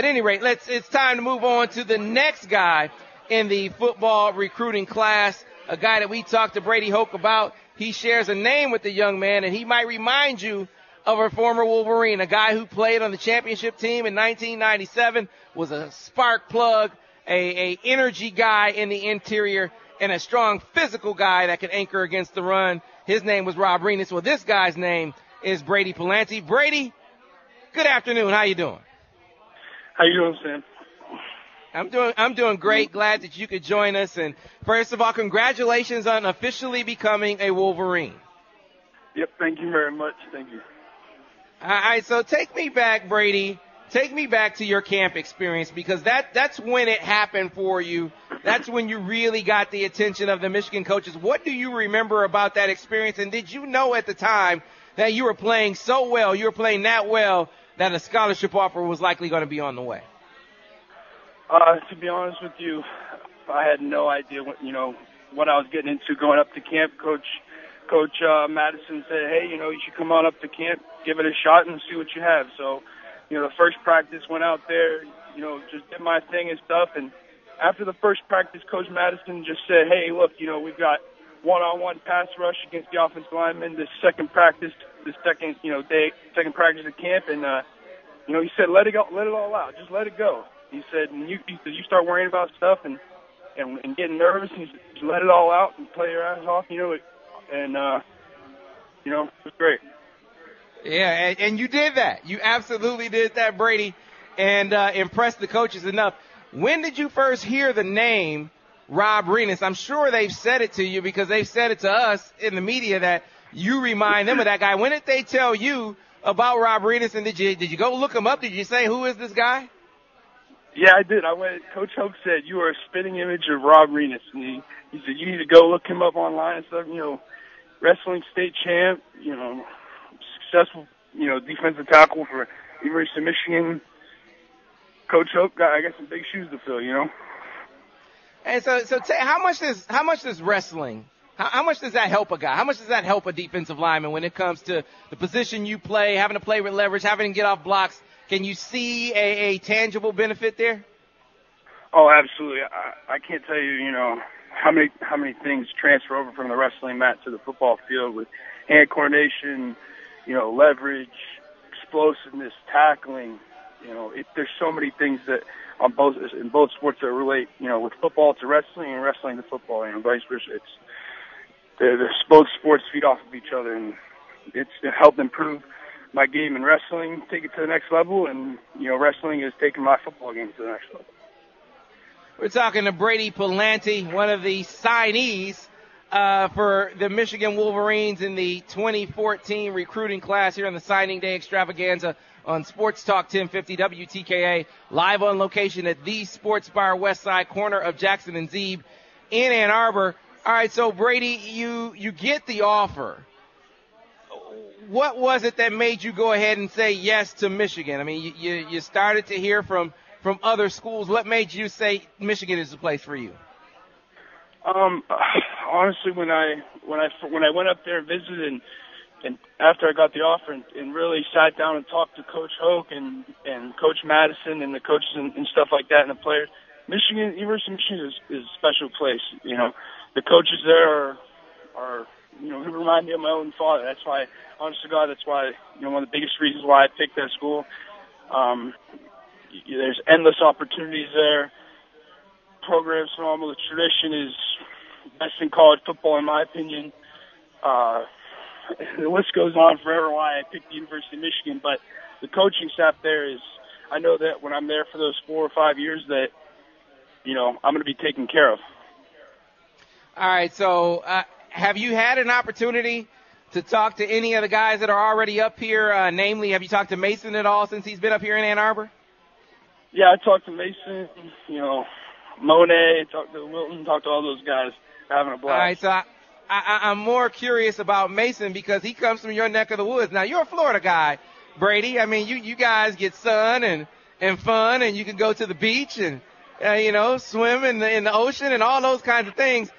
At any rate, it's time to move on to the next guy in the football recruiting class, a guy that we talked to Brady Hoke about. He shares a name with the young man, and he might remind you of a former Wolverine, a guy who played on the championship team in 1997, was a spark plug, a energy guy in the interior, and a strong physical guy that could anchor against the run. His name was Rob Renis. Well, this guy's name is Brady Pallante. Brady, good afternoon. How you doing? How you doing, Sam? I'm doing great. Glad that you could join us. And first of all, congratulations on officially becoming a Wolverine. Yep, thank you very much. Thank you. All right, so take me back, Brady. Take me back to your camp experience, because that's when it happened for you. That's when you really got the attention of the Michigan coaches. What do you remember about that experience? And did you know at the time that you were playing so well, you were playing that well, that a scholarship offer was likely going to be on the way? To be honest with you, I had no idea what I was getting into going up to camp. Coach Madison said, hey, you should come on up to camp, give it a shot and see what you have. So, the first practice went out there, just did my thing and stuff. And after the first practice, Coach Madison just said, hey, look, we've got one-on-one pass rush against the offensive linemen. This second practice, second practice at camp. And, he said, let it all out. Just let it go. He said, and you start worrying about stuff and getting nervous, and just let it all out and play your ass off, it was great. Yeah, and you did that. You absolutely did that, Brady, and impressed the coaches enough. When did you first hear the name Rob Renis? I'm sure they've said it to you, because they've said it to us in the media that you remind them of that guy. When did they tell you about Rob Renis, and did you go look him up? Did you say, who is this guy? Yeah, I did. Coach Hoke said, you are a spitting image of Rob Renis. And he said, you need to go look him up online and stuff, wrestling state champ, successful, defensive tackle for University of Michigan. Coach Hoke, I got some big shoes to fill, And so how much does wrestling, how much does that help a guy? How much does that help a defensive lineman when it comes to the position you play, having to play with leverage, having to get off blocks? Can you see a tangible benefit there? Oh, absolutely. I can't tell you, how many things transfer over from the wrestling mat to the football field with hand coordination, leverage, explosiveness, tackling. There's so many things that in both sports that relate, with football to wrestling and wrestling to football, vice versa. Both sports feed off of each other, and it's helped improve my game in wrestling, take it to the next level, and, wrestling is taking my football game to the next level. We're talking to Brady Pallante, one of the signees for the Michigan Wolverines in the 2014 recruiting class here on the signing day extravaganza on Sports Talk 1050 WTKA, live on location at the Sports Bar West Side, corner of Jackson and Zeeb in Ann Arbor. All right, so Brady, you get the offer. What was it that made you go ahead and say yes to Michigan? I mean, you started to hear from other schools. What made you say Michigan is the place for you? Honestly, when I went up there and visited, and after I got the offer and really sat down and talked to Coach Hoke and Coach Madison and the coaches and stuff like that and the players, University of Michigan is a special place. The coaches there are who remind me of my own father. That's why, honest to God, one of the biggest reasons why I picked that school. There's endless opportunities there. Programs phenomenal. The tradition is best in college football, in my opinion. The list goes on forever why I picked the University of Michigan, but the coaching staff there is, I know that when I'm there for those 4 or 5 years that, I'm going to be taken care of. All right, so have you had an opportunity to talk to any of the guys that are already up here? Namely, have you talked to Mason at all since he's been up here in Ann Arbor? Yeah, I talked to Mason, Monet, talked to Wilton, talked to all those guys, having a blast. All right, so I'm more curious about Mason because he comes from your neck of the woods. Now, you're a Florida guy, Brady. I mean, you guys get sun and fun, and you can go to the beach and, swim in the ocean and all those kinds of things.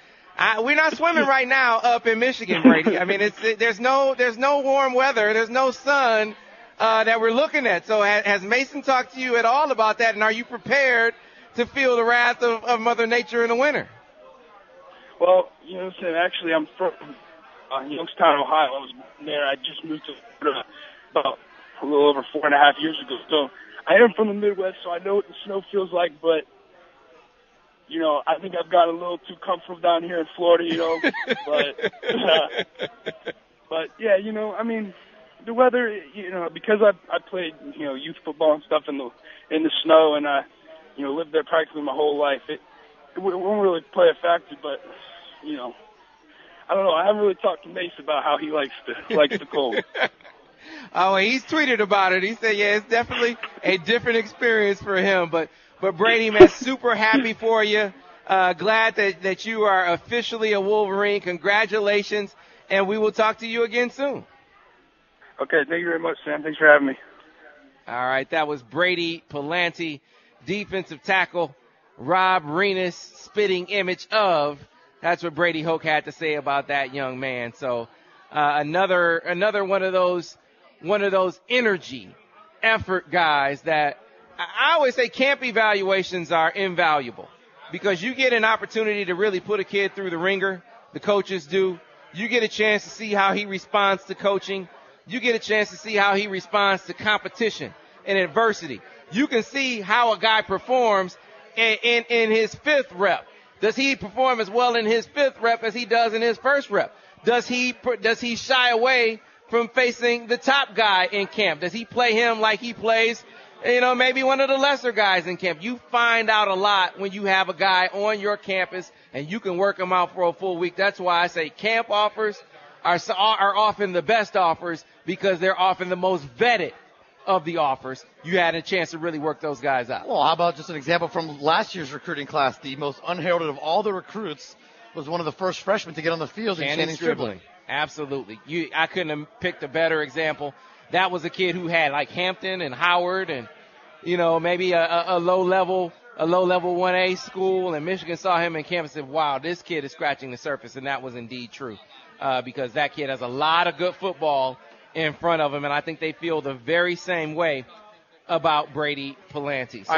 We're not swimming right now up in Michigan, Brady. I mean, there's no warm weather. There's no sun that we're looking at. So has Mason talked to you at all about that, and are you prepared to feel the wrath of Mother Nature in the winter? Well, you know what I'm saying? Actually, I'm from Youngstown, Ohio. I was there. I just moved to Florida about a little over 4.5 years ago. So I am from the Midwest, so I know what the snow feels like, but you know, I think I've got a little too comfortable down here in Florida, you know. But yeah, you know, I mean, the weather, you know, because I played, you know, youth football and stuff in the snow, and I, you know, lived there practically my whole life. It won't really play a factor, but you know, I don't know. I haven't really talked to Mace about how he likes the cold. Oh, he's tweeted about it. He said, yeah, it's definitely a different experience for him. But Brady, man, super happy for you. Glad that you are officially a Wolverine. Congratulations, and we will talk to you again soon. Okay, thank you very much, Sam. Thanks for having me. All right, that was Brady Pallante, defensive tackle. Rob Renas, spitting image of. That's what Brady Hoke had to say about that young man. So another one of those energy, effort guys that I always say camp evaluations are invaluable because you get an opportunity to really put a kid through the ringer. The coaches do. You get a chance to see how he responds to coaching. You get a chance to see how he responds to competition and adversity. You can see how a guy performs in his fifth rep. Does he perform as well in his fifth rep as he does in his first rep? Does he shy away from facing the top guy in camp? Does he play him like he plays, you know, maybe one of the lesser guys in camp? You find out a lot when you have a guy on your campus and you can work him out for a full week. That's why I say camp offers are often the best offers because they're often the most vetted of the offers. You had a chance to really work those guys out. Well, how about just an example from last year's recruiting class? The most unheralded of all the recruits was one of the first freshmen to get on the field in Channing Stribling. Absolutely. I couldn't have picked a better example. That was a kid who had like Hampton and Howard and, you know, maybe a low level 1A school, and Michigan saw him in camp and said, wow, this kid is scratching the surface. And that was indeed true. Because that kid has a lot of good football in front of him, and I think they feel the very same way about Brady Pallante. So